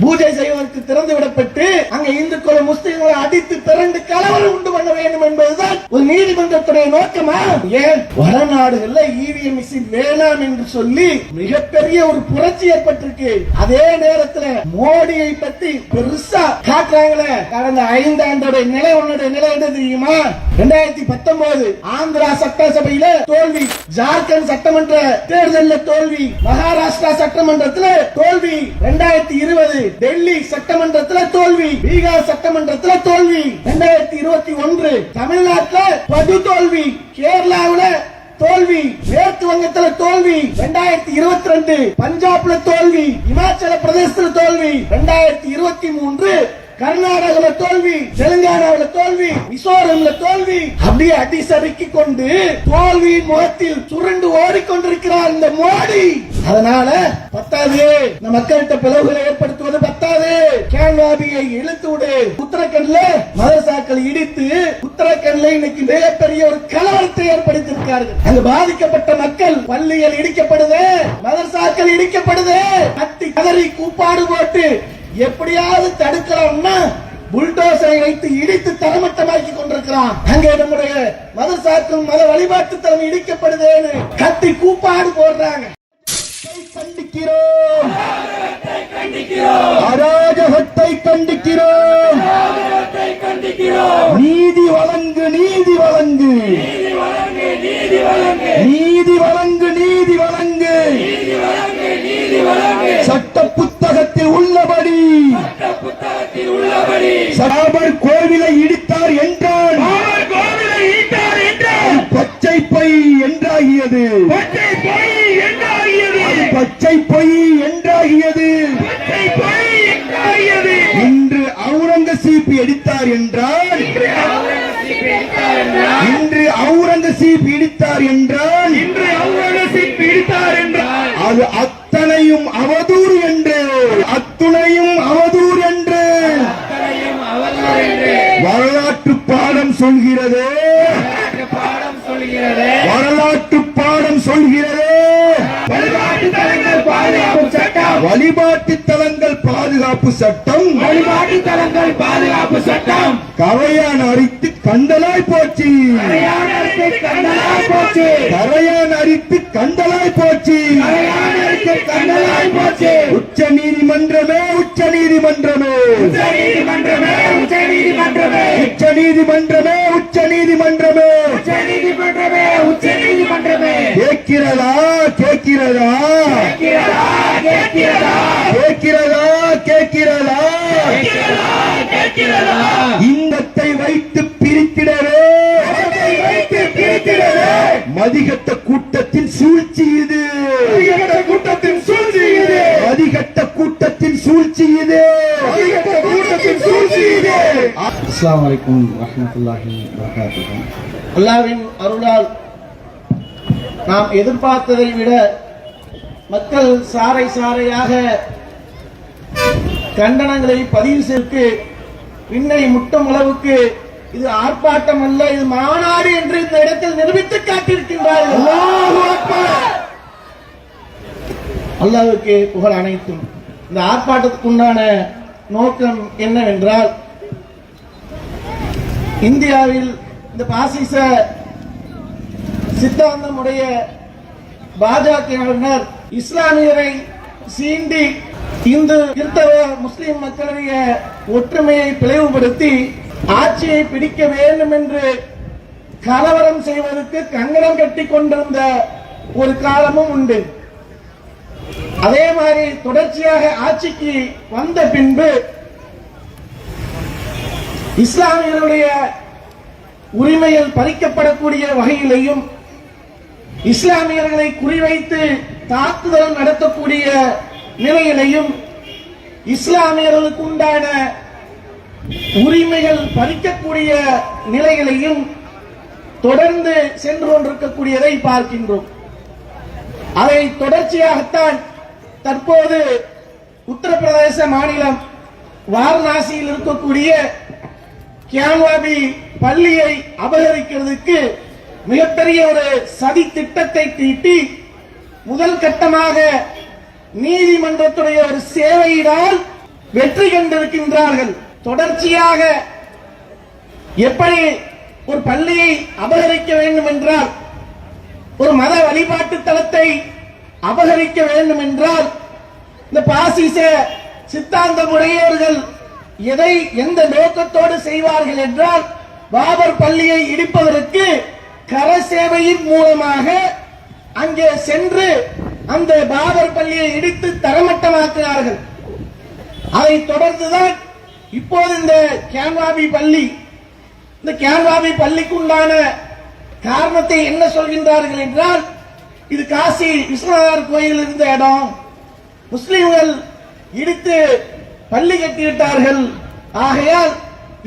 பூஜை செய்வதற்கு திறந்து விடப்பட்டு அங்க இந்துக்களை முஸ்லிம்களை அடித்து திரண்டு கலவரம் உண்டு பண்ண வேண்டும் என்பதுதான் ஒரு நீதிமன்றத்துடைய நோக்கமா? ஏன் வடநாடுகள்ல இவிஎம் மிஷின் வேணாம் என்று சொல்லி மிகப்பெரிய ஒரு புரட்சி ஏற்பட்டிருக்கு. அதே நேரத்தில் மோடியை பற்றி பெருசா காட்டுறாங்களே. கடந்த 5 ஆண்டோட நிலை என்ன தெரியுமா? 2019 ஆந்திரா சட்டசபையில தோல்வி, ஜார்க்கண்ட் சட்டமன்ற தேர்தலில் தோல்வி, மகாராஷ்டிரா சட்டமன்றத்தில் தோல்வி, 2020 டெல்லி சட்டமன்றத்தில் தோல்வி, பீகார் சட்டமன்றத்தில் தோல்வி, 2021 தமிழ்நாட்டில் படு தோல்வி, கேரளாவில் தோல்வி, மேற்கு வங்கத்தில் தோல்வி, 2022 பஞ்சாப்ல தோல்வி, இமாச்சல பிரதேசத்தில் தோல்வி, 2023 கர்நாடகாவில தோல்வி, தெலுங்கானாவில தோல்வி, மிசோரம்ல தோல்வி. அப்படியே அடிசறுக்கி கொண்டு தோல்வியின் முகத்தில் சுருண்டு ஓடிக்கொண்டிருக்கிறார் இந்த மோடி. அதனால பத்தாது, இந்த மக்கள்கிட்ட பிளவுகளை ஏற்படுத்துவது பத்தாது. கேன்வாபியை இழுத்து விடு. உத்தரகண்ட்ல மதரசாக்கள் இடித்து உத்தரகண்ட்ல இன்னைக்கு மிகப்பெரிய ஒரு கலவரத்தை ஏற்படுத்தியிருக்கார்கள். அங்கு பாதிக்கப்பட்ட மக்கள், பள்ளிகள் இடிக்கப்படுது, மதரசாக்கள் இடிக்கப்படுது. கத்தி கதறி கூப்பாடு போட்டு எப்படியாவது தடுக்கலாம்னா புல்டோசரை வைத்து இடித்து தரமட்டமாக்கி கொண்டிருக்கிறான். அங்கே நம்முடைய மதரசாக்கள் மத வழிபாட்டு தலம் இடிக்கப்படுதேன்னு கத்தி கூப்பாடு போடுறாங்க. கண்டிக்கிறோம், அராஜகத்தை கண்டிக்கிறோம். நீதி வழங்கு, நீதி வழங்கு, நீதி வழங்கு, நீதி வழங்கு. சட்ட புத்தகத்தில் உள்ளபடி ராமர் கோவிலை இடித்தார் என்றால் பச்சை பொய் என்றாகியது, பச்சை பொய் என்றாகியது. இன்று அவுரங்கசீப் எடுத்தார் என்றால், இன்று அவுரங்கசீப் இடித்தார் என்றால், அது அத்தனையும் அவதூறு என்று, அத்துணையும் அவதூறு என்று வரலாற்று பாடம் சொல்கிறது, வரலாற்று பாடம் சொல்கிறது. வழிபாட்டு தலங்கள் பாதுகாப்பு சட்டம், வழிபாட்டு தலங்கள் பாதுகாப்பு சட்டம், வழிபாட்டு தலங்கள் பாதுகாப்பு சட்டம் கரையான் அரித்து கண்டலாய் போச்சு, கரையான் அரித்து கண்டலாய் போச்சு, கரையான் அரித்து கண்டலாய் போச்சு, கரையான் அரித்து கண்டலாய் போச்சு. உச்ச நீதிமன்றமே, உச்ச நீதிமன்றமே, உச்ச நீதிமன்றமே, உச்ச நீதிமன்றமே, உச்ச நீதிமன்றமே, உச்ச நீதிமன்றமே, உச்ச நீதிமன்றமே, உச்ச நீதிமன்றமே. கேட்கிறதா, கேட்கிறதா, கேட்கிறதா, கேட்கிறதா, கேட்கிறதா, கேட்கிறதா, கேட்கிறதா. இந்தத்தை வைத்து பிரித்திடவே, வைத்து பிரித்திடவே மதிகட்ட கூட்டத்தின் சூழ்ச்சி இது, கூட்டத்தின் சூழ்ச்சி இது, மதிகட்ட கூட்டத்தின் சூழ்ச்சி இது, மதிகட்ட கூட்டத்தின் சூழ்ச்சி இது. அஸ்ஸலாமு அலைக்கும் வரஹ்மத்துல்லாஹி வபரகாத்துஹு. அல்லாஹ்வின் அருளால் நாம் எதிர்பார்த்ததை விட மக்கள் சாறை சாறையாக கண்டனங்களை பதிவு செய்து விண்ணை முட்டும் அளவுக்கு இது ஆர்ப்பாட்டம் அல்ல, இது மாநாடு என்று இந்த இடத்தில் நிரூபித்து காட்டியிருக்கின்றார்கள். அல்லாஹ்வுக்கு புகழ் அனைத்தும். இந்த ஆர்ப்பாட்டத்துக்கு உண்டான நோக்கம் என்னவென்றால், இந்தியாவில் இந்த பாசிச சித்தாந்தமுடைய பாஜகவினர் இஸ்லாமியரை சீண்டி இந்து கிறிஸ்தவ முஸ்லிம் மக்களுடைய ஒற்றுமையை பிளவுபடுத்தி ஆட்சியை பிடிக்க வேண்டும் என்று கலவரம் செய்வதற்கு கங்கணம் கட்டி கொண்டிருந்த ஒரு காலமும் உண்டு. அதே மாதிரி தொடர்ச்சியாக ஆட்சிக்கு வந்த பின்பு இஸ்லாமியருடைய உரிமைகள் பறிக்கப்படக்கூடிய வகையிலையும் இஸ்லாமியர்களை குறிவைத்து தாக்குதல் நடத்தக்கூடிய நிலையிலையும் இஸ்லாமியர்களுக்கு உண்டான உரிமைகள் பறிக்கக்கூடிய நிலைகளையும் தொடர்ந்து சென்று கொண்டிருக்கக்கூடியதை பார்க்கின்றோம். அதை தொடர்ச்சியாகத்தான் தற்போது உத்தரப்பிரதேச மாநிலம் வாரணாசியில் இருக்கக்கூடிய கியான்வாபி பள்ளியை அபகரிக்கிறதுக்கு மிகப்பெரிய ஒரு சதி திட்டத்தை தீட்டி முதல் கட்டமாக நீதிமன்றத்துடைய ஒரு சேவையினால் வெற்றி கண்டிருக்கின்றார்கள். தொடர்ச்சியாக எப்படி ஒரு பள்ளியை அபகரிக்க வேண்டும் என்றால், ஒரு மத வழிபாட்டு தலத்தை அபகரிக்க வேண்டும் என்றால், இந்த பாசிச சித்தாந்தம் உடையவர்கள் எதை எந்த நோக்கத்தோடு செய்வார்கள் என்றால், பாபர் பள்ளியை இடிப்பதற்கு கரசேவையின் மூலமாக அங்கே சென்று அந்த பாபர் பள்ளியை இடித்து தரமட்டமாக்கினார்கள். அதைத் தொடர்ந்துதான் இப்போது இந்த கேன்வாபி பள்ளி, இந்த கேன்வாபி பள்ளிக்கு உண்டான காரணத்தை என்ன சொல்கின்றார்கள் என்றால், இது காசி விஸ்வநாதர் கோயில் இருந்த இடம், முஸ்லிம்கள் இடித்து பள்ளி கட்டிவிட்டார்கள், ஆகையால்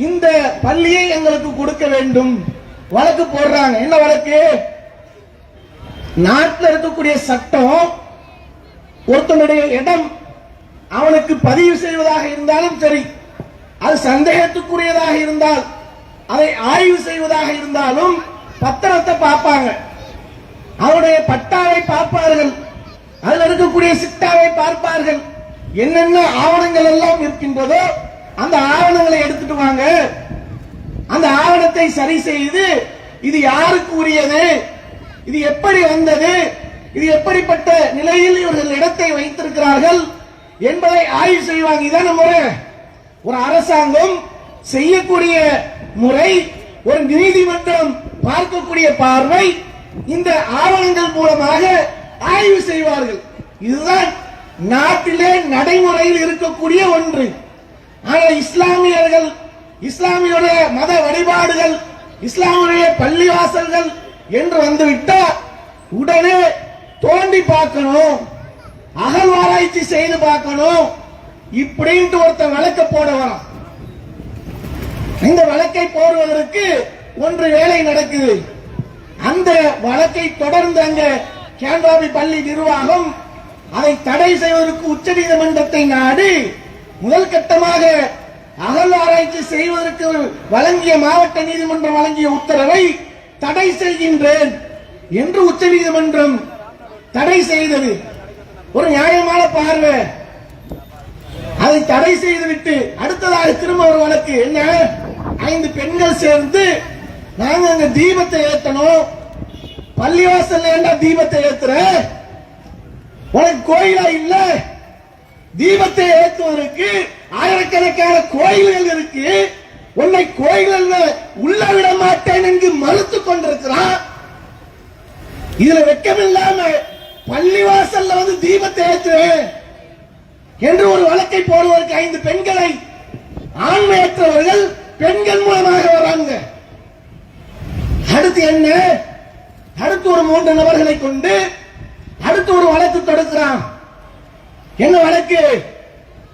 இந்த பள்ளியை எங்களுக்கு கொடுக்க வேண்டும். வழக்கு போடுறாங்க. என்ன வழக்கு? நாட்டில் இருக்கக்கூடிய சட்டம் ஒருத்தனுடைய இடம் அவனுக்கு பதிவு செய்வதாக இருந்தாலும் சரி, அது சந்தேகத்துக்குரியதாக இருந்தால், அதை ஆய்வு செய்வதாக இருந்தாலும் பத்திரத்தை பார்ப்பாங்க, அவருடைய பட்டாவை பார்ப்பார்கள், அதில் இருக்கக்கூடிய சிட்டாவை பார்ப்பார்கள், என்னென்ன ஆவணங்கள் எல்லாம் இருக்கின்றதோ அந்த ஆவணங்களை எடுத்துட்டு வாங்க, அந்த ஆவணத்தை சரி செய்து இது யாருக்கு உரியது, இது எப்படி வந்தது, இது எப்படிப்பட்ட நிலையில் இவர்கள் இடத்தை வைத்திருக்கிறார்கள் என்பதை ஆய்வு செய்வாங்க. இதான முறை. ஒரு அரசாங்கம் செய்யக்கூடிய முறை, ஒரு நீதிமன்றம் பார்க்கக்கூடிய பார்வை, இந்த ஆவணங்கள் மூலமாக ஆய்வு செய்வார்கள். இதுதான் நாட்டிலே நடைமுறையில் இருக்கக்கூடிய ஒன்று. ஆனால் இஸ்லாமியர்கள், இஸ்லாமியுடைய மத வழிபாடுகள், இஸ்லாமிய பள்ளிவாசல்கள் என்று வந்துவிட்டால் உடனே தோண்டி பார்க்கணும், அகழ்வாராய்ச்சி செய்து பார்க்கணும், இப்படின்ட்டு ஒருத்தர் வழக்க போட வரான். இந்த வழக்கை போடுவதற்கு ஒன்று வேலை நடக்குது. அந்த வழக்கை தொடர்ந்து அங்க கேன்வாபி பள்ளி நிர்வாகம் அதை தடை செய்வதற்கு உச்ச நீதிமன்றத்தை நாடி முதல் கட்டமாக அகழ்வாராய்ச்சி செய்வதற்கு வழங்கிய மாவட்ட நீதிமன்றம் வழங்கிய உத்தரவை தடை செய்கின்றேன் என்று உச்ச நீதிமன்றம் தடை செய்தது. ஒரு நியாயமான பார்வை. அதை தடை செய்துவிட்டு அடுத்ததாக திரும்ப ஒரு வழக்கு. என்ன? 5 பெண்கள் சேர்ந்து நாங்க அங்க தீபத்தை ஏத்தணும், பள்ளிவாசல் ஏண்டா தீபத்தை ஏத்துற, உனக்கு கோயிலா இல்ல, தீபத்தை ஏற்றுவதற்கு ஆயிரக்கணக்கான கோயில்கள் இருக்கு, உன்னை கோயில்கள் உள்ள விட மாட்டேன் என்று மறுத்துக் கொண்டிருக்கிறான். இதுல வெட்கமில்லாம பள்ளிவாசல்ல வந்து தீபத்தை ஏற்றுவேன் என்று ஒரு வழக்கை போடுவதற்கு 5 பெண்களை ஆண்மையற்றவர்கள் பெண்கள் மூலமாக வராங்க. அடுத்து என்ன? அடுத்து ஒரு 3 நபர்களை கொண்டு அடுத்து ஒரு வழக்கு தொடுக்கிறான். என்ன வழக்கு?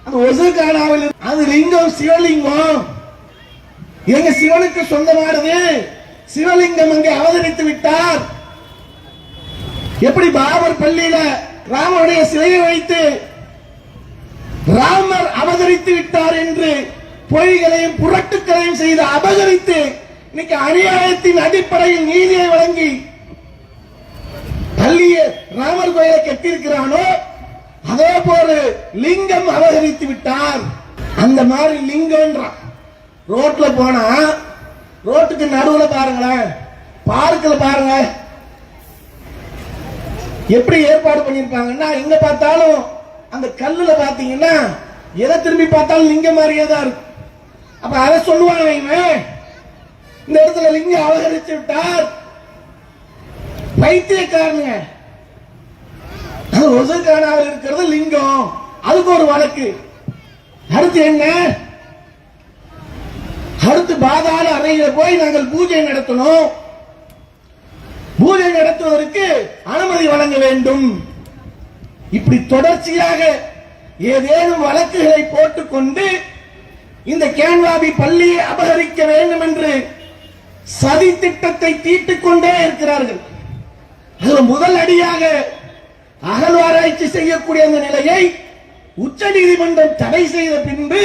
அந்த ஒசுகானாவில் அது லிங்கம் சிவலிங்கம், எங்க சிவனுக்கு சொந்தமானது, சிவலிங்கம் அங்கே அவதரித்து விட்டார். எப்படி பாபர் பள்ளியில ராமனுடைய சிலையை வைத்து ராமர் அவதரித்து விட்டார் என்று பொய்களையும் புரட்டுக்களையும் செய்து அபகரித்து இன்னைக்கு அநியாயத்தின் அடிப்படையில் நீதியை வழங்கி பள்ளியை ராமர் கோயிலை கட்டியிருக்கிறானோ அதே போல லிங்கம் அபகரித்து விட்டார். அந்த மாதிரி லிங்கம்ன்றான். ரோட்ல போனா ரோட்டுக்கு நடுவுல பாருங்களேன், பார்க்கில் பாருங்க எப்படி ஏற்பாடு பண்ணிருப்பாங்கன்னா, எங்க பார்த்தாலும் அந்த கல்லுல பாத்தீங்கன்னா எதை திரும்பி பார்த்தாலும் லிங்கம் மாதிரியே தான் இருக்கும். அப்ப அதை சொல்லுவாங்க, இவன் இந்த இடத்துல லிங்கம் அபகரித்து விட்டார், பைத்தியக்காரங்க. ஒசுகானாவில் இருக்கிறது லிங்கம், அதுக்கு ஒரு வழக்கு. அடுத்து என்ன? அடுத்து பாதாள அறையில போய் நாங்கள் பூஜை நடத்தணும், பூஜை நடத்துவதற்கு அனுமதி வழங்க வேண்டும். இப்படி தொடர்ச்சியாக ஏதேனும் வழக்குகளை போட்டுக்கொண்டு இந்த கேன்வாபி பள்ளியை அபகரிக்க வேண்டும் என்று சதி திட்டத்தை தீட்டிக் கொண்டே இருக்கிறார்கள். அதில் முதல் அடியாக அகழ்வாராய்ச்சி செய்யக்கூடிய அந்த நிலையை உச்ச நீதிமன்றம் தடை செய்த பின்பு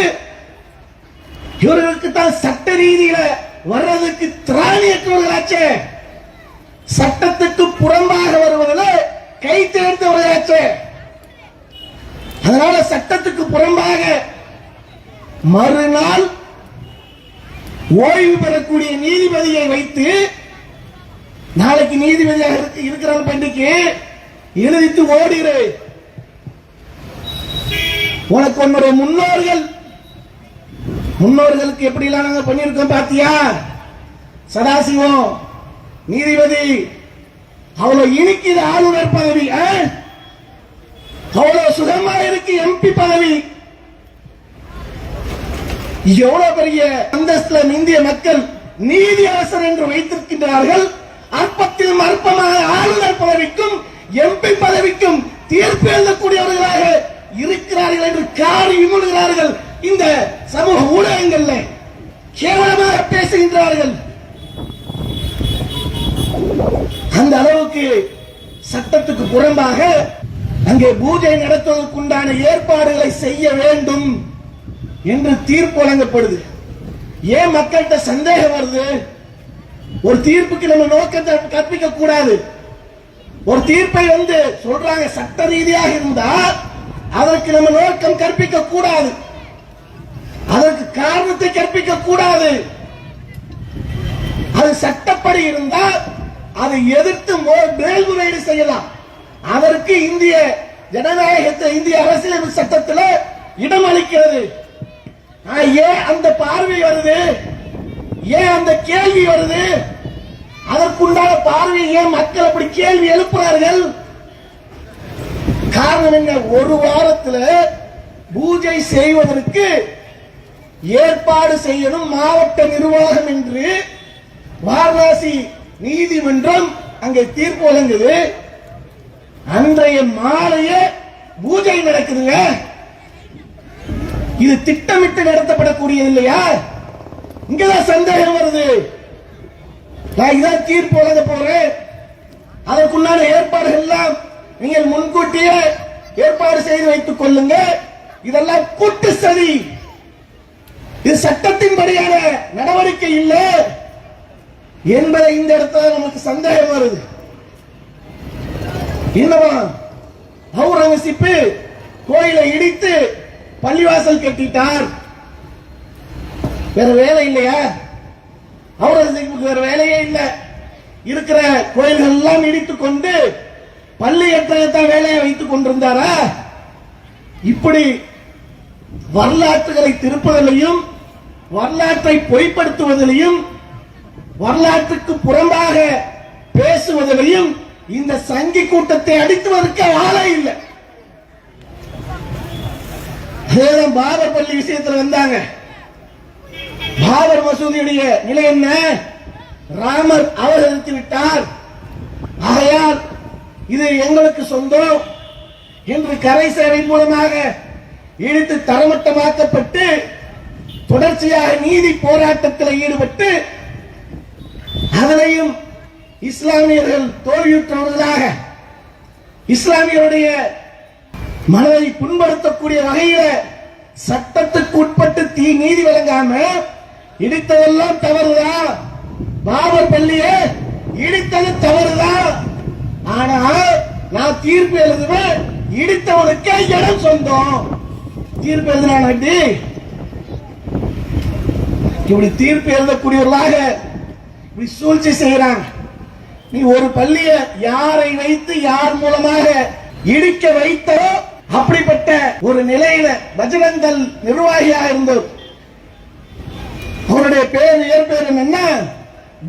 இவர்களுக்கு தான் சட்ட ரீதியில வர்றதுக்கு திராணியற்றவர்களாச்சே, சட்டத்துக்கு புறம்பாக வருவதில் கை தேர்ந்தவர்களாச்சே. அதனால சட்டத்துக்கு புறம்பாக மறுநாள் ஓய்வு பெறக்கூடிய நீதிபதியை வைத்து, நாளைக்கு நீதிபதியாக இருக்கிற பண்டிக்கு எழுதித்து ஓடிரு, உனக்கு உன்னுடைய முன்னோர்களுக்கு எப்படி எல்லாம் நாங்க பண்ணிருக்கோம் பாத்தியா? சதாசிவம் நீதிபதி அவ்வளவு இனிக்குது ஆளுநர் பதவி, அவ்வளவு சுகமா இருக்கு எம்பி பதவி. எவ்வளவு பெரிய அந்தஸ்துல இந்திய மக்கள் நீதி அரசர் என்று வைத்திருக்கின்றார்கள். அற்பத்தில் அற்பமாக ஆளுநர் பதவிக்கும் எம்பி பதவிக்கும் தீர்ப்பு எழுதக்கூடியவர்களாக இருக்கிறார்கள் என்று காரி விமுழுகிறார்கள். இந்த சமூக ஊடகங்கள்ல கேவலமாக பேசுகின்றார்கள். அந்த அளவுக்கு சட்டத்துக்கு புறம்பாக அங்கே பூஜை நடத்துவதற்குண்டான ஏற்பாடுகளை செய்ய வேண்டும் என்று தீர்ப்பு வழங்கப்படுது. ஏன் மக்கள்கிட்ட சந்தேகம் வருது? ஒரு தீர்ப்புக்கு நம்ம நோக்கத்தை கற்பிக்க கூடாது. ஒரு தீர்ப்பை சொல்றாங்க சட்ட ரீதியாக இருந்தால் அதற்கு நம்ம நோக்கம் கற்பிக்க கூடாது, அதற்கு காரணத்தை கற்பிக்க கூடாது. அது சட்டப்படி இருந்தால் அதை எதிர்த்து மேல்முறையீடு செய்யலாம். அதற்கு இந்திய ஜனநாயகத்தை, இந்திய அரசியலமைப்பு சட்டத்தில் இடம் அளிக்கிறது. ஏன் அந்த பார்வை வருது? ஏன் அந்த கேள்வி வருது? அதற்குண்டான பார்வை ஏன் மக்கள் அப்படி கேள்வி எழுப்புறார்கள்? காரணம் என்ன? ஒரு வாரத்தில் பூஜை செய்வதற்கு ஏற்பாடு செய்யணும் மாவட்ட நிர்வாகம் என்று வாரணாசி நீதிமன்றம் அங்கே தீர்ப்பு வழங்குது. அன்றைய மாலையே பூஜை நடக்குதுங்க. இது திட்டமிட்டு நடத்தப்படக்கூடியது இல்லையா? இங்கதான் சந்தேகம் வருது. நான் இதான் தீர்ப்பு வழங்க போறேன், அதற்குள்ளான ஏற்பாடுகள் எல்லாம் நீங்கள் முன்கூட்டியே ஏற்பாடு செய்து வைத்துக் கொள்ளுங்க. இதெல்லாம் கூட்டு சதி, இது சட்டத்தின்படியான நடவடிக்கை இல்லை என்பதை இந்த இடத்துல நமக்கு சந்தேகம் வருது. என்னவா அவுரங்கசீப்பு கோயிலை இடித்து பள்ளிவாசல் கட்டிட்டார், வேற வேலை இல்லையா? அவுரங்கசீப்புக்கு வேற வேலையே இல்லை. இருக்கிற கோயில்கள் எல்லாம் இடித்துக் கொண்டு பள்ளி கட்டத்தான் வேலையை வைத்துக் கொண்டிருந்தாரா? இப்படி வரலாற்றுகளை திருப்புவதிலையும் வரலாற்றை பொய்ப்படுத்துவதிலையும் வரலாற்றுக்கு புறம்பாக பேசுவதிலையும் இந்த சங்கி கூட்டத்தை அடித்துவதற்கு ஆளே இல்லை. பாபர் பள்ளி விஷயத்தில் வந்தாங்க. பாபர் மசூதியுடைய நிலை என்ன? ராமர் அவதரித்து விட்டார், ஆகையால் இது எங்களுக்கு சொந்தம் என்று கரை சேவை மூலமாக இழுத்து தரமட்டமாக்கப்பட்டு தொடர்ச்சியாக நீதி போராட்டத்தில் ஈடுபட்டு அதனையும் இஸ்லாமியர்கள் தோல்வியுற்றவர்களாக இஸ்லாமியருடைய மனதை புண்படுத்தக்கூடிய வகையில் சட்டத்துக்கு உட்பட்டு நீதி வழங்காம இடித்ததெல்லாம் தவறுதான். பாபர் பள்ளியை இடித்தது தவறுதான். ஆனால் நான் தீர்ப்பு எழுதுவேன், இடித்தவனுக்கு இடம் சொந்தம். தீர்ப்பு எழுதினான் இப்படி தீர்ப்பு எழுதக்கூடியவர்களாக இப்படி சூழ்ச்சி செய்யறாங்க. நீ ஒரு பள்ளியை யாரை வைத்து யார் மூலமாக இடிக்க வைத்தோ அப்படிப்பட்ட ஒரு நிலையில பஜ்ரங்கல் நிர்வாகியாக இருந்தவர், அவருடைய பேர் இயற்பெயர் என்ன?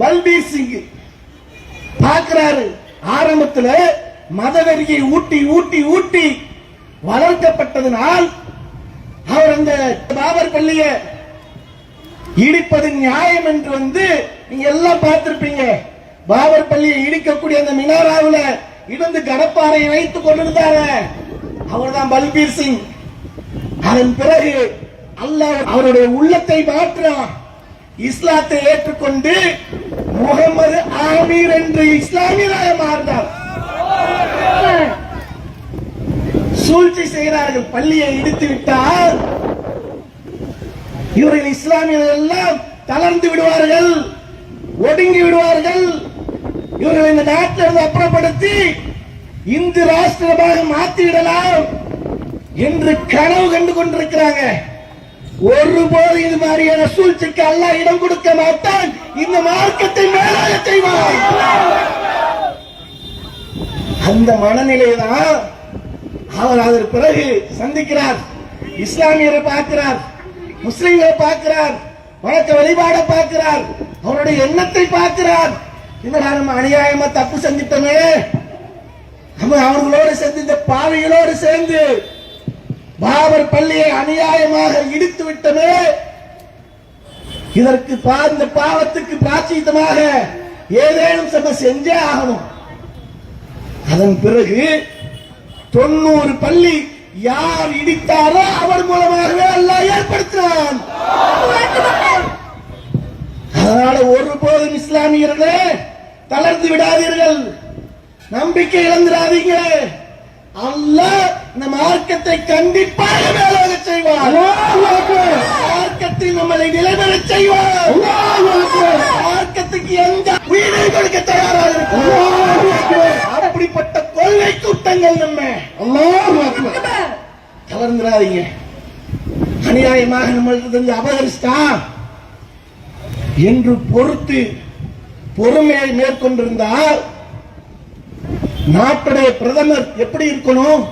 பல்பீர் சிங். பார்க்கிறாரு, ஆரம்பத்தில் மதவெறியை ஊட்டி ஊட்டி ஊட்டி வளர்க்கப்பட்டதனால் அவர் அந்த பாபர் பள்ளியை இடிப்பது நியாயம் என்று நீங்க எல்லாம் பார்த்திருப்பீங்க. பாபர் பள்ளியை இடிக்கக்கூடிய அந்த மினாராவில் இருந்து கடப்பாறையை வைத்துக் கொண்டிருந்தாரு, அவர்தான் பல்பீர் சிங். அதன் பிறகு அல்லாஹ் அவருடைய உள்ளத்தை மாற்றான், இஸ்லாத்தை ஏற்றுக்கொண்டு முகமது ஆமீர் என்று இஸ்லாமியராக மாறினார். சூழ்ச்சி செய்கிறார்கள், பள்ளியை இடித்து விட்டால் இவர்கள் இஸ்லாமியர்கள் எல்லாம் தளர்ந்து விடுவார்கள், ஒடுங்கி விடுவார்கள், இவர்கள் இந்த நாட்டிலிருந்து அப்புறப்படுத்தி இந்து ராஷ்டிரமாக மாற்றிவிடலாம் என்று கனவு கண்டு கொண்டிருக்கிறாங்க. ஒருபோது இது மாதிரியான சூழ்ச்சிக்கு அல்லாஹ் இடம் கொடுக்க மாட்டான். இந்த மார்க்கத்தை மேலாக செய்வான். அந்த மனநிலைதான் அவர் அதற்கு பிறகு சந்திக்கிறார். இஸ்லாமியரை பார்க்கிறார், முஸ்லிம்களை பார்க்கிறார், வழக்க வழிபாட பார்க்கிறார், அவருடைய எண்ணத்தை பார்க்கிறார். என்னடா நம்ம அநியாயமா தப்பு செஞ்சிட்டோமே, நம்ம அவர்களோடு சேர்ந்து இந்த பாவிகளோடு சேர்ந்து பாபர் பள்ளியை அநியாயமாக இடித்து விட்டமே, இதற்கு இந்த பாவத்துக்கு பிராச்சித்தமாக ஏதேனும் செஞ்சே ஆகணும். அதன் பிறகு 90 பள்ளி யார் இடித்தாரோ அவர் மூலமாகவே அல்லாஹ் ஏற்படுத்தினான். அதனால ஒருபோதும் இஸ்லாமியர்களே தளர்ந்து விடாதீர்கள், நம்பிக்கை இழந்துடாதீங்க. அல்லாஹ் இந்த மார்க்கத்தை கண்டிப்பாக மேலாக செய்வார். மார்க்கத்தில் நம்மளை நிலைபெற செய்வார். மார்க்கத்துக்கு எந்த உயிரை கொடுக்க தயாராக இருக்கும். அப்படிப்பட்ட கொள்கை கூட்டங்கள் நம்ம தளர்ந்துடாதீங்க. அநியாயமாக நம்மளுக்கு அபகரிச்சா என்று பொறுத்து பொறுமையை மேற்கொண்டிருந்தால் நாட்டுடைய பிரதமர் எப்படி இருக்கணும்?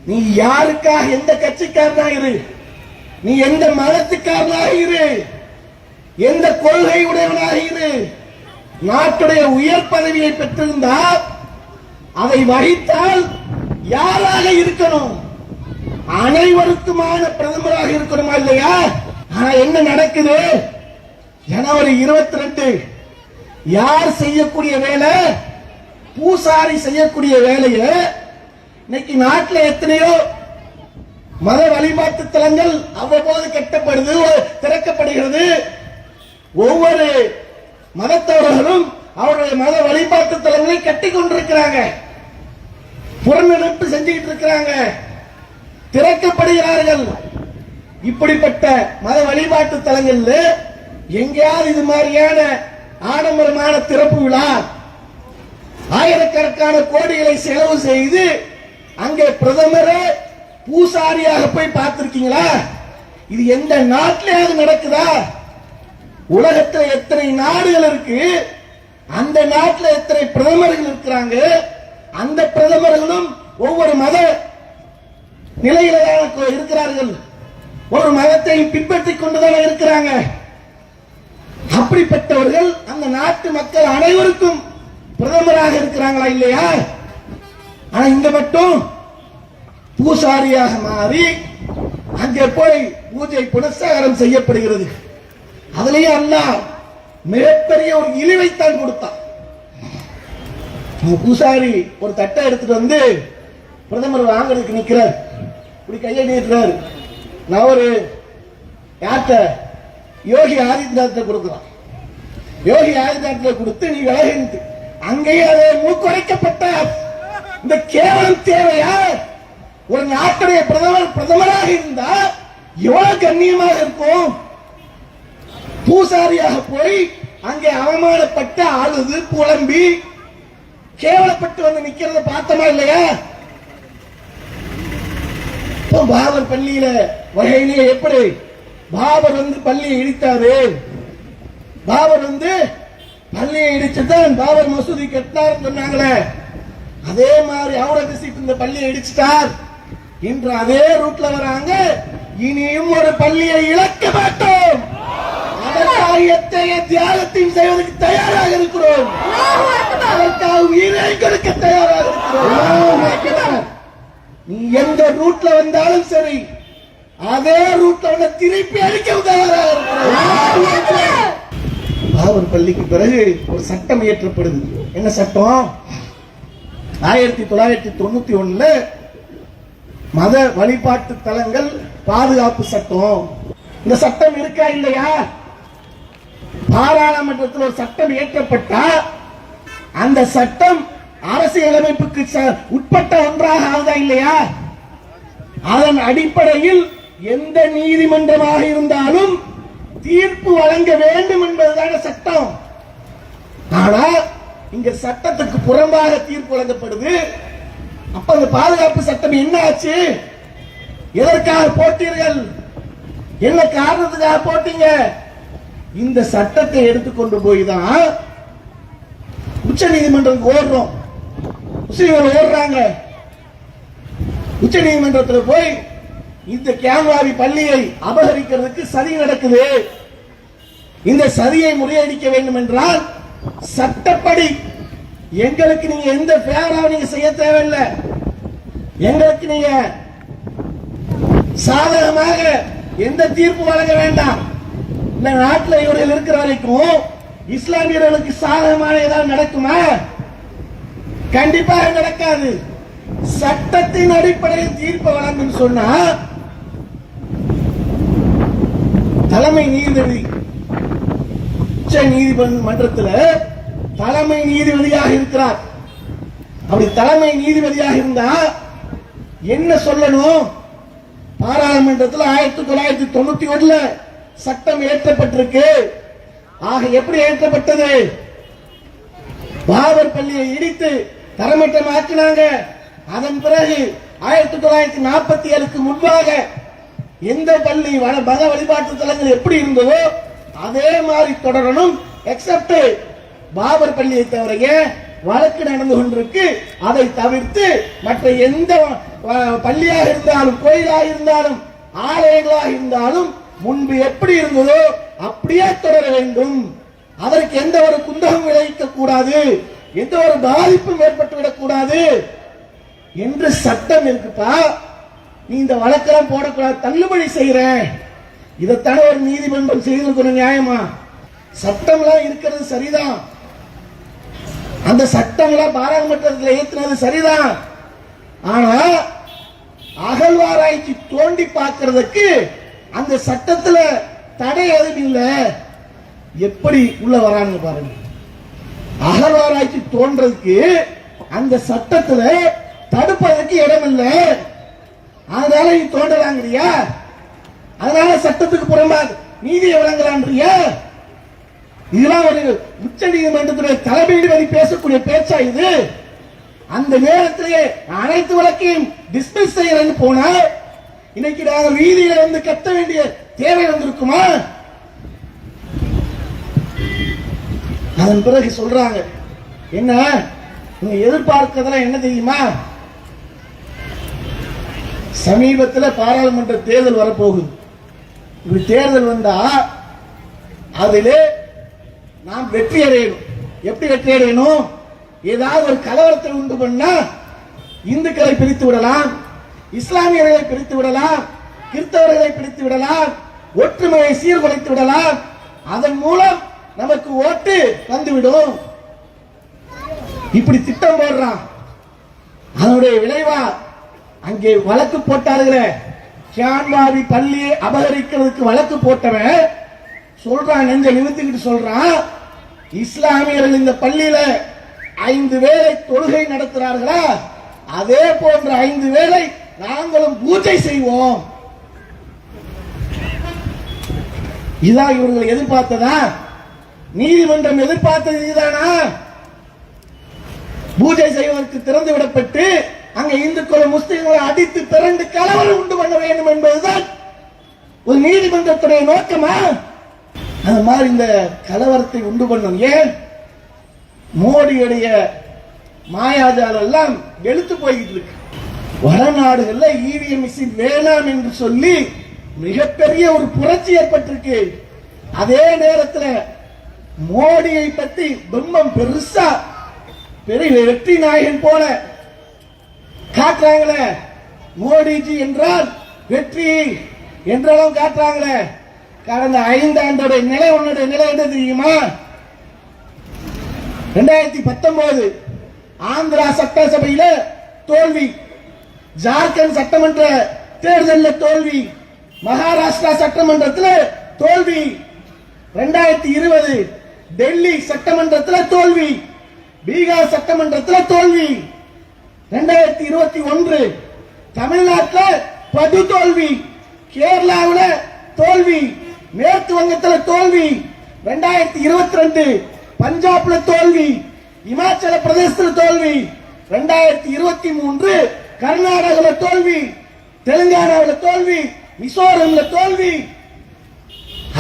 நீ யாருக்காக, எந்த கட்சிக்காரனாக இரு, நீ எந்த மதத்துக்காரனாக இரு, எந்த கொள்கை உடையவனாக இரு, நாட்டுடைய உயர் பதவியை பெற்றிருந்தால் அதை வகித்தால் யாராக இருக்கணும்? அனைவருக்குமான பிரதமராக இருக்கணுமா இல்லையா? ஆனா என்ன நடக்குது? ஜனவரி 22 யார் செய்யக்கூடிய வேலை? பூசாரி செய்யக்கூடிய வேலையை இன்னைக்கு நாட்டில் எத்தனையோ மத வழிபாட்டு தலங்கள் அவ்வப்போது கட்டப்படுது, திறக்கப்படுகிறது. ஒவ்வொரு மதத்தவர்களும் அவருடைய மத வழிபாட்டு தலங்களை கட்டி கொண்டிருக்கிறாங்க, புறநினைப்பு செஞ்சுக்கிட்டு இருக்கிறாங்க, திறக்கப்படுகிறார்கள். இப்படிப்பட்ட மத வழிபாட்டு தலங்கள்ல எங்கேயாவது இது மாதிரியான ஆடம்பரமான திறப்பு விழா, ஆயிரக்கணக்கான கோடிகளை செலவு செய்து அங்கே பிரதமரே பூசாரியாக போய் பார்த்திருக்கீங்களா? இது எந்த நாட்டிலேயாவது நடக்குதா? உலகத்தில் எத்தனை நாடுகள் இருக்கு, அந்த நாட்டில் எத்தனை பிரதமர்கள் இருக்கிறாங்க, அந்த பிரதமர்களும் ஒவ்வொரு மத நிலையில தான் இருக்கிறார்கள், ஒரு மதத்தை பின்பற்றிக் கொண்டுதான் இருக்கிறாங்க. அப்படிப்பட்டவர்கள் அந்த நாட்டு மக்கள் அனைவருக்கும் பிரதமராக இருக்கிறாங்களா இல்லையா? ஆனா இங்க மட்டும் பூசாரியாக மாறி அங்கே போய் பூஜை புனஸ்காரம் செய்யப்படுகிறது. அதுலயே அல்லாஹ் மிகப்பெரிய ஒரு இழிவைத்தான் கொடுத்தான். பூசாரி ஒரு தட்டை எடுத்துட்டு வந்து பிரதமர் வாங்குறதுக்கு நிக்கிறார், இப்படி கையை நீட்டுறாரு. நான் ஒரு யார்கிட்ட யோகி ஆதித்யநாத்தை கொடுக்கிறான். யோகி ஆதித்யநாத்தை கொடுத்து நீ விலகிட்டு அங்கேயே அதை மூக்குரைக்கப்பட்ட இந்த கேவலம் தேவையா? ஒரு நாட்டுடைய பிரதமராக இருந்தா எவ்வளவு கண்ணியமாக இருக்கும்? பூசாரியாக போய் அங்கே அவமானப்பட்ட அழுது புலம்பி கேவலப்பட்டு வந்து நிக்கிறத பார்த்தமா இல்லையா? பாபர் பள்ளியில வகையிலேயே எப்படி பாபர் வந்து பள்ளியை இடித்தாரு, பாபர் வந்து பள்ளியை இடிச்சுதான் பாபர் மசூதி கட்டினார் சொன்னாங்களே, அதே மாதிரி அவுரங்கசீப் இந்த பள்ளியை இடிச்சிட்டார் என்று அதே ரூட்ல வராங்க. இனியும் ஒரு பள்ளியை இழக்க மாட்டோம், அதற்காக எத்தகைய தியாகத்தையும் செய்வதற்கு தயாராக இருக்கிறோம், அதற்காக உயிரை கொடுக்க தயாராக இருக்கிறோம். நீ எந்த ரூட்ல வந்தாலும் சரி, அதே ரூட்ல வந்து திருப்பி அடிக்க தயாராக இருக்கிறோம். பாபர் பள்ளிக்கு பிறகு ஒரு சட்டம் இயற்றப்படுது. என்ன சட்டம்? 1991 மத வழிபாட்டு தலங்கள் பாதுகாப்பு சட்டம். இந்த சட்டம் இருக்கா இல்லையா? பாராளுமன்றத்தில் ஒரு சட்டம் இயற்றப்பட்டா அந்த சட்டம் அரசியலமைப்புக்கு உட்பட்ட ஒன்றாக ஆகுதா இல்லையா? அதன் அடிப்படையில் எந்த நீதிமன்றமாக இருந்தாலும் தீர்ப்பு வழங்க வேண்டும் என்பதுதான சட்டம். ஆனால் இங்க சட்டத்துக்கு புறம்பாக தீர்ப்பு வழங்கப்படுது. அப்ப அந்த பாதுகாப்பு சட்டம் என்ன ஆச்சு? எதற்காக போட்டீர்கள்? என்ன காரணத்துக்காக போட்டீங்க? இந்த சட்டத்தை எடுத்துக்கொண்டு போய் தான் உச்ச நீதிமன்றம் ஓடுறோம். முஸ்லிம்கள் ஓடுறாங்க. உச்ச நீதிமன்றத்தில் போய் இந்த கேம்வாரி பள்ளியை அபகரிக்கிறதுக்கு சதி நடக்குது. இந்த சதியை முறியடிக்க வேண்டும் என்றால் சட்டப்படி எங்களுக்கு நீங்க எந்த பேராவும் நீங்க செய்ய தேவையில்லை. எங்களுக்கு நீங்க சாதகமாக எந்த தீர்ப்பு வழங்க வேண்டாம். இந்த நாட்டில் இவர்கள் இருக்கிற வரைக்கும் இஸ்லாமியர்களுக்கு சாதகமான ஏதாவது நடக்குமா? கண்டிப்பாக நடக்காது. சட்டத்தின் அடிப்படையில் தீர்ப்பு வழங்கும் சொன்னா தலைமை நீதிபதி உச்ச நீதிமன்றத்தில் தலைமை நீதிபதியாக இருக்கிறார். அப்படி தலைமை நீதிபதியாக இருந்தா என்ன சொல்லணும்? பாராளுமன்றத்தில் 1991 சட்டம் ஏற்றப்பட்டிருக்கு. ஆக எப்படி ஏற்றப்பட்டது? பாபர் பள்ளியை இடித்து தரமட்டமாக்கினாங்க. அதன் பிறகு 1947க்கு முன்பாக எந்த பள்ளி மத வழிபாட்டு தலங்கள் எப்படி இருந்ததோ அதே மாதிரி தொடரணும். எக்ஸப்ட் பாபர் பள்ளியை தவிர வழக்கு நடந்து கொண்டிருக்கு. அதை தவிர்த்து மற்ற எந்த பள்ளியாக இருந்தாலும் கோயிலாக இருந்தாலும் ஆலயங்களாக இருந்தாலும் முன்பு எப்படி இருந்ததோ அப்படியே தொடர வேண்டும். அதற்கு எந்த ஒரு குந்தகம் விளைவிக்க கூடாது, எந்த ஒரு பாதிப்பும் ஏற்பட்டுவிடக் கூடாது என்று சட்டம் இருக்குப்பா. நீ இந்த வழக்கெல்லாம் போடக்கூடாது, தள்ளுபடி செய்யறேன். இதைத்தான ஒரு நீதிமன்றம் செய்திருக்கிற நியாயமா? சட்டம்லாம் இருக்கிறது சரிதான். அந்த சட்டம்லாம் பாராளுமன்றத்தில் ஏற்றினது சரிதான். ஆனா அகழ்வாராய்ச்சி தோண்டி பார்க்கிறதுக்கு அந்த சட்டத்துல தடை எதுவும் இல்லை. எப்படி உள்ள வராங்க பாருங்க. அகழ்வாராய்ச்சி தோன்றதுக்கு அந்த சட்டத்துல தடுப்பதற்கு இடம் இல்லை. அதனால நீ தோன்றலாங்கிறியா? அதனால சட்டத்துக்கு புறம்பாக நீதியை வழங்கலான்றியா? இதெல்லாம் ஒரு உச்ச நீதிமன்றத்துடைய தலைமை நீதிபதி பேசக்கூடிய பேச்சா இது? அந்த நேரத்திலேயே அனைத்து வழக்கையும் டிஸ்மிஸ் செய்யறேன்னு போனா இன்னைக்கு நாங்கள் வீதியில வந்து கத்த வேண்டிய தேவை வந்திருக்குமா? அதன் பிறகு சொல்றாங்க என்ன, நீங்க எதிர்பார்க்கிறதெல்லாம் என்ன தெரியுமா? சமீபத்தில் பாராளுமன்ற தேர்தல் வரப்போகுது. இப்படி தேர்தல் வந்தா அதிலே நாம் வெற்றி அடையணும். எப்படி வெற்றி அடையணும்? ஏதாவது ஒரு கலவரத்தை உண்டு பண்ணா இந்துக்களை பிரித்து விடலாம், இஸ்லாமியர்களை பிரித்து விடலாம், கிறிஸ்தவர்களை பிரித்து விடலாம், ஒற்றுமையை சீர்குலைத்து விடலாம். அதன் மூலம் நமக்கு ஓட்டு வந்துவிடும். இப்படி திட்டம் போடுறான். அதனுடைய விளைவா அங்கே வழக்கு போட்டார்களே, கேம்வாரி பள்ளியை அபகரிக்கிறதுக்கு வழக்கு போட்டவன் சொல்றான், நெஞ்ச நிமித்திக்கிட்டு சொல்றான், இஸ்லாமியர்கள் இந்த பள்ளியில 5 வேளை தொழுகை நடத்துறார்களா, அதே போன்ற 5 வேளை நாங்களும் பூஜை செய்வோம். இதான் இவர்கள் எதிர்பார்த்ததா? நீதிமன்றம் எதிர்பார்த்தது இதுதானா? பூஜை செய்வதற்கு திறந்து விடப்பட்டு அங்க இந்துக்களும் முஸ்லிம்களை அடித்து பிறண்டு கலவரம் உண்டு பண்ண வேண்டும் என்பதுதான் ஒரு நீதிமன்றத்துடைய நோக்கமா? அந்த மாதிரி இந்த கலவரத்தை உண்டு பண்ணும். ஏன்? மோடியுடைய மாயாஜாலம் எல்லாம் வெளுத்து போய்கிட்டு இருக்கு. வடநாடுகள்ல இவிஎம் மிஷின் வேணாம் என்று சொல்லி மிகப்பெரிய ஒரு புரட்சி ஏற்பட்டிருக்கு. அதே நேரத்தில் மோடியை பற்றி பிம்பம் பெருசா பெரிய வெற்றி நாயகன் போல காட்டுறாங்களே. மோடிஜி என்றால் வெற்றி என்றாலும் காட்டுறாங்களே. கடந்த 5 ஆண்டோட நிலை உன்னுடைய நிலை என்ன தெரியுமா? 2019 ஆந்திரா சட்டசபையில தோல்வி, ஜார்க்கண்ட் சட்டமன்ற தேர்தலில் தோல்வி, மகாராஷ்டிரா சட்டமன்றத்தில் தோல்வி, 2020 டெல்லி சட்டமன்றத்தில் தோல்வி, பீகார் சட்டமன்றத்தில் தோல்வி, 2021 தமிழ்நாட்டில் படு தோல்வி, கேரளாவில் தோல்வி, மேற்கு வங்கத்தில் தோல்வி, 2022 பஞ்சாப்ல தோல்வி, இமாச்சல பிரதேசத்தில் தோல்வி, 2023 கர்நாடகாவில் தோல்வி, தெலுங்கானாவில் தோல்வி, மிசோரம்ல தோல்வி,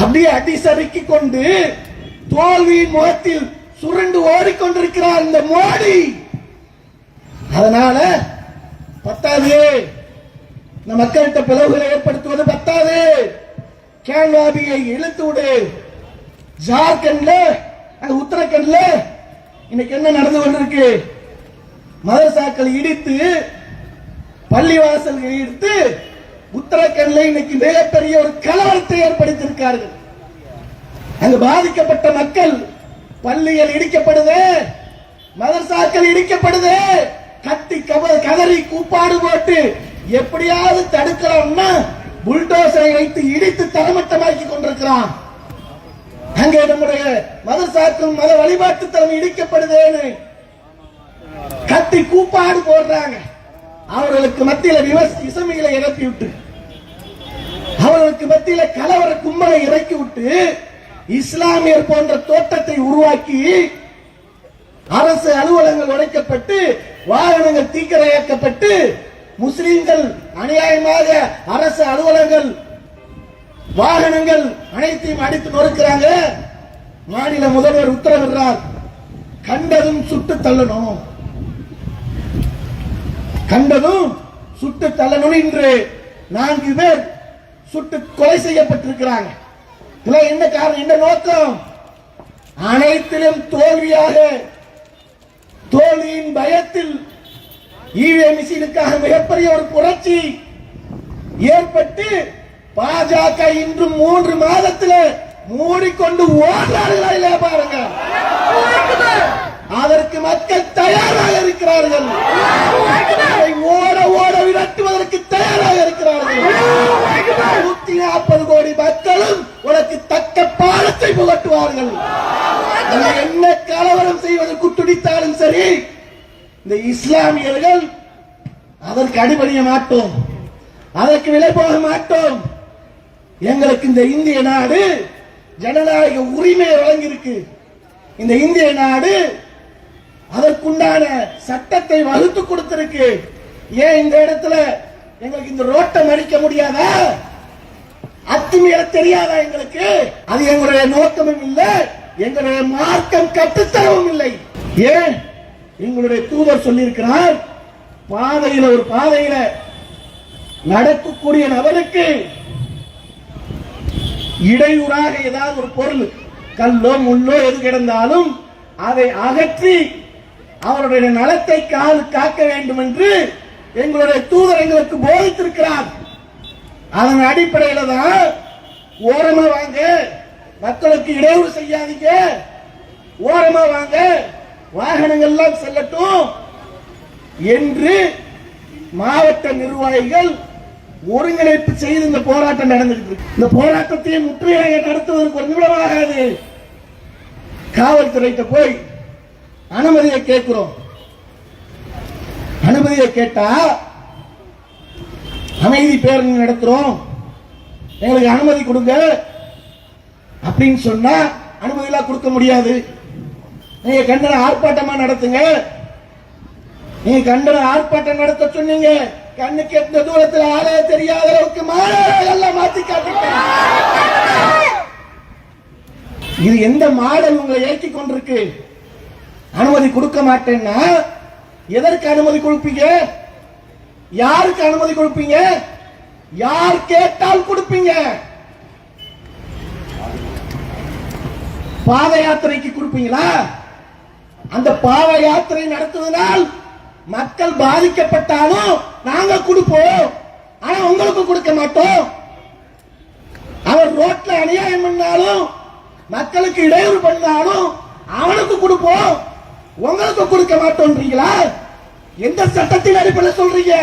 அப்படியே அடி சறுக்கி கொண்டு தோல்வியின் முகத்தில் சுருண்டு ஓடிக்கொண்டிருக்கிறார் இந்த மோடி. அதனால பத்தாது, இந்த மக்கள்கிட்ட பிளவுகளை ஏற்படுத்துவது பத்தாது, கேன்வாபியை இழுத்து விடு. ஜார்க்கண்ட்ல உத்தரகண்ட்ல இன்னைக்கு என்ன நடந்து கொண்டிருக்கு? மதரசாக்கள் இடித்து, பள்ளிவாசல்கள் இடித்து உத்தரகண்ட்ல இன்னைக்கு மிகப்பெரிய ஒரு கலவரத்தை ஏற்படுத்தியிருக்கார்கள். அங்கு பாதிக்கப்பட்ட மக்கள், பள்ளிகள் இடிக்கப்படுது, மதரசாக்கள் இடிக்கப்படுது, கத்தி கதறி கூப்பாடு போட்டு எப்படியாவது தடுக்கலாம்னா புல்டோசரை வைத்து இடித்து தரமட்டமாக்கி கொண்டிருக்கிறான். அங்கே நம்முடைய மதரசாக்கள் மத வழிபாட்டு தலம் இடிக்கப்படுதேன்னு கத்தி கூப்பாடு போடுறாங்க. அவர்களுக்கு மத்தியில இசைகளை இறக்கி விட்டு, அவர்களுக்கு மத்தியில கலவர கும்பலை இறக்கி விட்டு, இஸ்லாமியர் போன்ற தோட்டத்தை உருவாக்கி அரசு அலுவலகங்கள் உடைக்கப்பட்டு, வாகனங்கள் தீக்கிரையாக்கப்பட்டு, முஸ்லிம்கள் அநியாயமாக அரசு அலுவலகங்கள், வாகனங்கள் அனைத்தையும் அடித்து நொறுக்கிறாங்க. மாநில முதல்வர் உத்தரவிடுறார், கண்டதும் சுட்டு தள்ளணும், கண்டதும் சுட்டு தள்ளணும். இன்று 4 பேர் சுட்டு கொலை செய்யப்பட்டிருக்கிறாங்க. என்ன காரணம், என்ன நோக்கம்? அனைத்திலும் தோல்வியாக, தோல்வியின் பயத்தில் ஈவிஎம் மிஷினுக்காக மிகப்பெரிய ஒரு புரட்சி ஏற்பட்டு பாஜக இன்று 3 மாதத்தில் மூடிக்கொண்டு ஓடுறார்களா இல்லையா பாருங்க. அதற்கு மக்கள் தயாராக இருக்கிறார்கள், ஓட ஓட விரட்டுவதற்கு தயாராக இருக்கிறார்கள். 140 கோடி மக்களும் உனக்கு தக்க பாடத்தை புகட்டுவார்கள். என்ன கலவரம் செய்வதற்கு துடித்தாலும் சரி, இந்த இஸ்லாமியர்கள் அதற்கு அடிபணிய மாட்டோம், அதற்கு விலை போக மாட்டோம். எங்களுக்கு இந்த இந்திய நாடு ஜனநாயக உரிமையை வழங்கியிருக்கு. இந்த இந்திய நாடு அதற்குண்டான சட்டத்தை வகுத்து கொடுத்திருக்கு. ஏன் இந்த இடத்துல எங்களுக்கு இந்த ரோட்டை மறிக்க முடியாதா? அத்துமீற தெரியாதா எங்களுக்கு? அது எங்களுடைய நோக்கமும் இல்லை, எங்களுடைய மார்க்கம் கட்டுத்தரவும் இல்லை. ஏன் எங்களுடைய தூதர் சொல்லியிருக்கிறார், பாதையில ஒரு பாதையில நடக்கக்கூடிய நபருக்கு இடையூறாக ஏதாவது ஒரு பொருள், கல்லோ முள்ளோ எது கிடந்தாலும் அதை அகற்றி அவருடைய நலத்தை காக்க வேண்டும் என்று எங்களுடைய தூதர் எங்களுக்கு போதித்திருக்கிறார். அதன் அடிப்படையில தான் ஓரமா வாங்க, மக்களுக்கு இடையூறு செய்யாதீங்க, ஓரமா வாங்க, வாகனங்கள் எல்லாம் செல்லட்டும் என்று மாவட்ட நிர்வாகிகள் ஒருங்கிணைப்பு செய்து இந்த போராட்டம் நடந்துட்டு இருக்கு. இந்த போராட்டத்தை முற்றுகையாக நடத்துவதற்கு ஒரு நிமிடம் ஆகாது. காவல்துறையிட்ட போய் அனுமதியை கேட்கிறோம். அனுமதியை கேட்டா அமைதி பேரணி நடத்துறோம், எங்களுக்கு அனுமதி கொடுங்க அப்படின்னு சொன்னா அனுமதி எல்லாம் கொடுக்க முடியாது. நீங்க கண்டன ஆர்ப்பாட்டமா நடத்துங்க, நீங்க கண்டன ஆர்ப்பாட்டம் நடத்த சொன்னீங்க, கண்ணுக்கு எந்த தூரத்தில் ஆளே தெரியாத அளவுக்கு மாடல் மாத்தி காட்டிட்டாங்க. இது எந்த மாடல் உங்களை ஏற்றி கொண்டிருக்கு? அனுமதி கொடுக்க மாட்டேன்னா எதற்கு அனுமதி கொடுப்பீங்க? யாருக்கு அனுமதி கொடுப்பீங்க? யார் கேட்டால் கொடுப்பீங்க? பாத யாத்திரைக்கு கொடுப்பீங்களா? அந்த பாத யாத்திரை நடத்துவதால் மக்கள் பாதிக்கப்பட்டாலும் நாங்க கொடுப்போம், ஆனா உங்களுக்கு கொடுக்க மாட்டோம். அவர் ரோட்ல அநியாயம் பண்ணாலும், மக்களுக்கு இடையூறு பண்ணாலும் அவனுக்கு கொடுப்போம், உங்களுக்கு கொடுக்க மாட்டோம்ன்றீங்களா? எந்த சட்டத்தின் அடிப்படையில் சொல்றீங்க?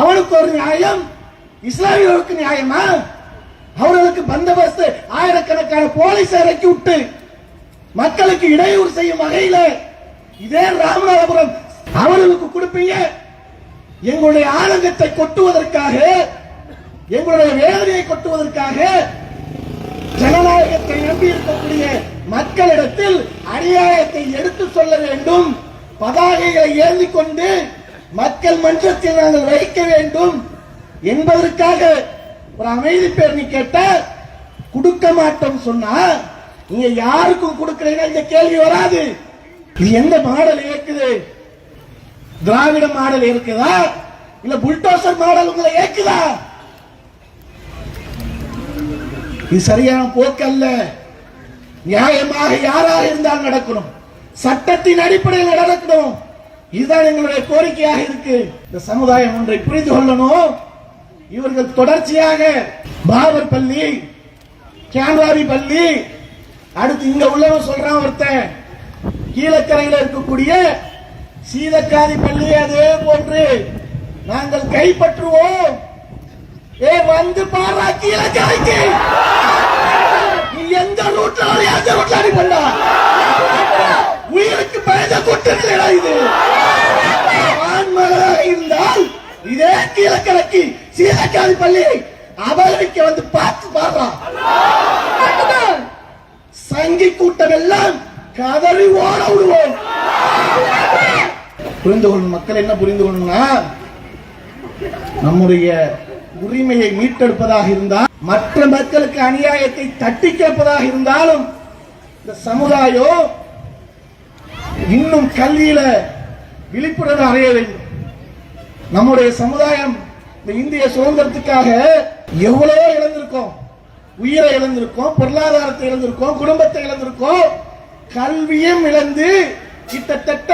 அவனுக்கு ஒரு நியாயம், இஸ்லாமியர்களுக்கு நியாயமா? அவர்களுக்கு பந்தோபஸ்து ஆயிரக்கணக்கான போலீஸ் இறக்கி விட்டு மக்களுக்கு இடையூறு செய்யும் வகையில இதே ராமநாதபுரம் அவர்களுக்கு கொடுப்பீங்க. எங்களுடைய ஆனந்தத்தை கொட்டுவதற்காக, எங்களுடைய வேதனையை கொட்டுவதற்காக ஜனநாயகத்தை நம்பி இருக்கக்கூடிய மக்களிடத்தில் அநியாயத்தை எடுத்து சொல்ல வேண்டும், பதாகைகளை ஏந்தி கொண்டு மக்கள் மன்றத்தில் நாங்கள் வைக்க வேண்டும் என்பதற்காக ஒரு அமைதி பேரணி கேட்ட கொடுக்க மாட்டோம் சொன்னா நீங்க யாருக்கும் கொடுக்கறீங்க இந்த கேள்வி வராது. இது எந்த மாடல் இருக்குது? திராவிட மாடல் இருக்குதா இல்ல புல்டோசர் மாடல் உங்களை ஏக்குதா? இது சரியான போக்கு அல்ல. நியாயமாக யாராக இருந்தால் நடக்கணும், சட்டத்தின் அடிப்படையில் நடக்கணும். இதுதான் எங்களுடைய கோரிக்கையாக இருக்கு. இந்த சமுதாயம் ஒன்றை புரிந்து கொள்ளணும். இவர்கள் தொடர்ச்சியாக பாபர் பள்ளி, கேன்வாரி பள்ளி, அடுத்து இங்க உள்ளவன் சொல்றான் ஒருத்தன் கீழக்கரையில் இருக்கக்கூடிய சீதக்காதி பள்ளி அதே போன்று நாங்கள் கைப்பற்றுவோம். வந்து பாரா கீழக்கரைக்கு நீ எந்த ரூட்ல அந்த ரூட்ல அடிப்பண்டா உயிருக்கு பயந்த குற்றங்களா இது. ஆண்மகளாக இருந்தால் இதே கீழக்கரைக்கு சீதக்காதி பள்ளியை அபகரிக்க வந்து பார்த்து பாடுறா. சங்கி கூட்டம் எல்லாம் கதறி ஓட விடுவோம். புரிந்து கொள்ளும் மக்கள் என்ன புரிந்து கொள்ளணும்னா, நம்முடைய உரிமையை மீட்டெடுப்பதாக இருந்தால், மற்ற மக்களுக்கு அநியாயத்தை தட்டி கேட்பதாக இருந்தாலும், இந்த சமுதாயம் இன்னும் கல்வியில விழிப்புணர்வு அடைய வேண்டும். நம்முடைய சமுதாயம் இந்த இந்திய சுதந்திரத்துக்காக எவ்வளவோ இழந்திருக்கோம். உயிரை இழந்திருக்கோம், பொருளாதாரத்தை இழந்திருக்கோம், குடும்பத்தை இழந்திருக்கோம், கல்வியும் இழந்து கிட்டத்தட்ட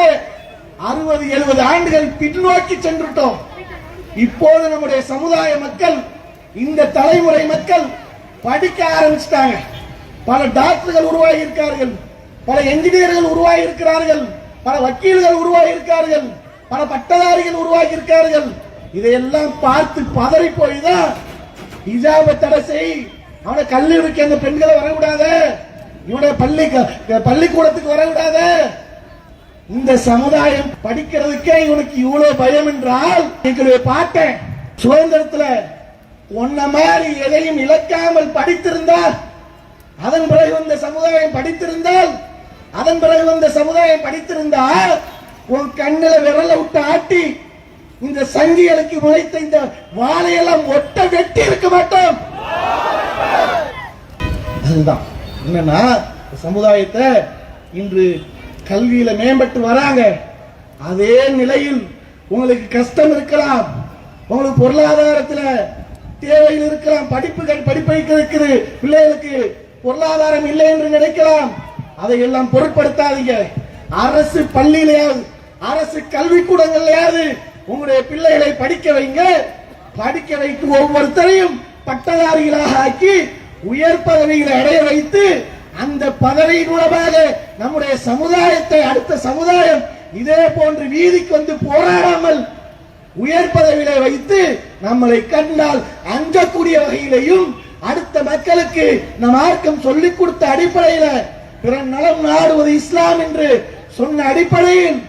60-70 ஆண்டுகள் பின்னோக்கி சென்றுட்டோம். இப்போது நம்முடைய சமுதாய மக்கள், இந்த தலைமுறை மக்கள் படிக்க ஆரம்பிச்சிட்டாங்க. பல டாக்டர்கள் உருவாகி இருக்கார்கள், பல என்ஜினியர்கள் உருவாகி இருக்கிறார்கள், பல வக்கீல்கள் உருவாகி இருக்கார்கள், பல பட்டதாரிகள் உருவாகி இருக்கார்கள். இதையெல்லாம் பார்த்து பதறி போய்தான் ஹிஜாபை தடை செய், அவனை கல்லூரிக்கு அந்த பெண்களை வரக்கூடாது, இவனுடைய பள்ளிக்கூடத்துக்கு வரக்கூடாது. இந்த சமுதாயம் படிக்கிறதுக்கே இவனுக்கு இவ்வளவு பயம் என்றால், எங்களுடைய பாட்டேன் சுதந்திரத்துல ஒன்ன மாதிரி எதையும் இழக்காமல் படித்திருந்தால், அதன் பிறகு வந்த சமுதாயம் படித்திருந்தால், அதன் பிறகு வந்த சமுதாயம் படித்திருந்தால், உன் கண்ணில விரல விட்டு ஆட்டி இந்த சங்கிகளுக்கு முளைத்த இந்த வாழையெல்லாம் ஒட்ட வெட்டி இருக்க மாட்டோம். அதுதான் என்னன்னா, சமுதாயத்தை இன்று கல்வியில மேம்பட்டு வராங்க. அதே நிலையில் உங்களுக்கு கஷ்டம் இருக்கலாம், உங்களுக்கு பொருளாதாரத்தில் தேவையில் இருக்கலாம், படிப்பைக்கு இருக்குது, பிள்ளைகளுக்கு பொருளாதாரம் இல்லை என்று நினைக்கலாம். அதையெல்லாம் பொருட்படுத்தாதீங்க. அரசு பள்ளியிலேயாவது, அரசு கல்விக்கூடங்களையாவது உங்களுடைய பிள்ளைகளை படிக்க வைங்க. படிக்க வைத்து ஒவ்வொருத்தரையும் பட்டதாரிகளாக ஆக்கி உயர் பதவிகளை அடைய வைத்து, அந்த பதவியின் மூலமாக நம்முடைய சமுதாயத்தை, அடுத்த சமுதாயம் இதே போன்று வீதிக்கு வந்து போராடாமல் உயர் பதவியில வைத்து நம்மளை கண்டால் அஞ்சக்கூடிய வகையிலையும், அடுத்த மக்களுக்கு நம் மார்க்கம் சொல்லிக் கொடுத்த அடிப்படையில் பிற நலம் நாடுவது இஸ்லாம் என்று சொன்ன அடிப்படையில்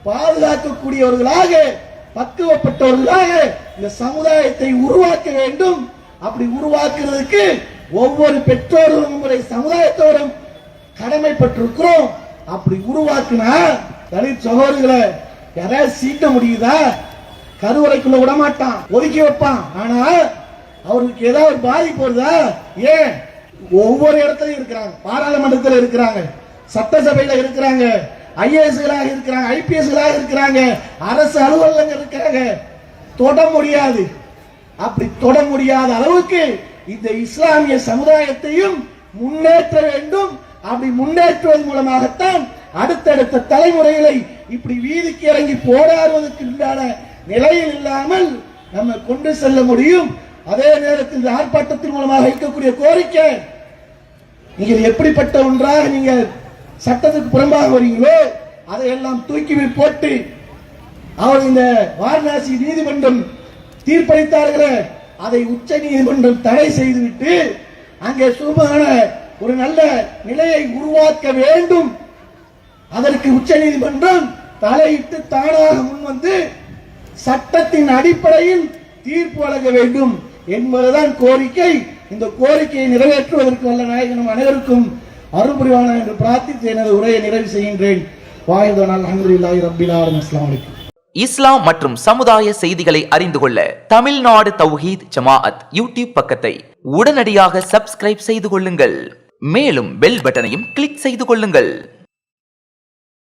பாதுகாக்கக்கூடியவர்களாக, பக்குவப்பட்டவர்களாக இந்த சமுதாயத்தை உருவாக்க வேண்டும். அப்படி உருவாக்குறதுக்கு ஒவ்வொரு பெற்றோரும் நம்முடைய சமுதாயத்தோடும் கடமைப்பட்டிருக்கிறோம். அப்படி உருவாக்குனா தலித் சகோதரர்களை யாராவது சீட்ட முடியுதா? கருவறைக்குள்ள விடமாட்டான், ஒதுக்கி வைப்பான். ஆனா அவருக்கு ஏதாவது பாதிப்பு வருதா? ஏன் ஒவ்வொரு இடத்துலயும் இருக்கிறாங்க, பாராளுமன்றத்தில் இருக்கிறாங்க, சட்டசபையில இருக்கிறாங்க, ஐஏஎஸ்களாக இருக்கிறாங்க, ஐபிஎஸ்களாக இருக்கிறாங்க, அரசு அலுவலகங்கள் இருக்கிறாங்க. தொட முடியாது. அப்படி தொட முடியாத அளவுக்கு இந்த இஸ்லாமிய சமுதாயத்தையும் முன்னேற்ற வேண்டும். அப்படி முன்னேற்றுவது மூலமாகத்தான் அடுத்தடுத்த தலைமுறைகளை இப்படி வீதிக்கு இறங்கி போராடுவதற்கு உண்டான நிலையில் இல்லாமல் நம்ம கொண்டு செல்ல முடியும். அதே நேரத்தில் இந்த ஆர்ப்பாட்டத்தின் மூலமாக வைக்கக்கூடிய கோரிக்கை, நீங்கள் எப்படிப்பட்ட ஒன்றாக நீங்க சட்டத்துக்கு புறம்பாக வரீங்களோ அதையெல்லாம் தூக்கி போட்டு, அவர் இந்த வாரணாசி நீதிமன்றம் தீர்ப்பளித்தார்களே அதை உச்ச நீதிமன்றம் தடை செய்துவிட்டு அங்கே சுமூகமான ஒரு நல்ல நிலையை உருவாக்க வேண்டும். அதற்கு உச்ச நீதிமன்றம் தலையிட்டு தானாக முன்வந்து சட்டத்தின் அடிப்படையில் தீர்ப்பு வழங்க வேண்டும் என்பதுதான் கோரிக்கை. இந்த கோரிக்கையை நிறைவேற்றுவதற்கு வல்ல நாயகனும் அனைவருக்கும் அருள் புரிவானா என்று பிரார்த்தித்து எனது உரையை நிறைவு செய்கின்றேன். வாய்தனால் அல்ஹம்துலில்லாஹி ரப்பில் ஆலமீன். அஸ்ஸலாமு அலைக்கும். இஸ்லாம் மற்றும் சமுதாய செய்திகளை அறிந்து கொள்ள தமிழ்நாடு தௌஹீத் ஜமாஅத் யூடியூப் பக்கத்தை உடனடியாக சப்ஸ்கிரைப் செய்து கொள்ளுங்கள். மேலும் பெல் பட்டனையும் கிளிக் செய்து கொள்ளுங்கள்.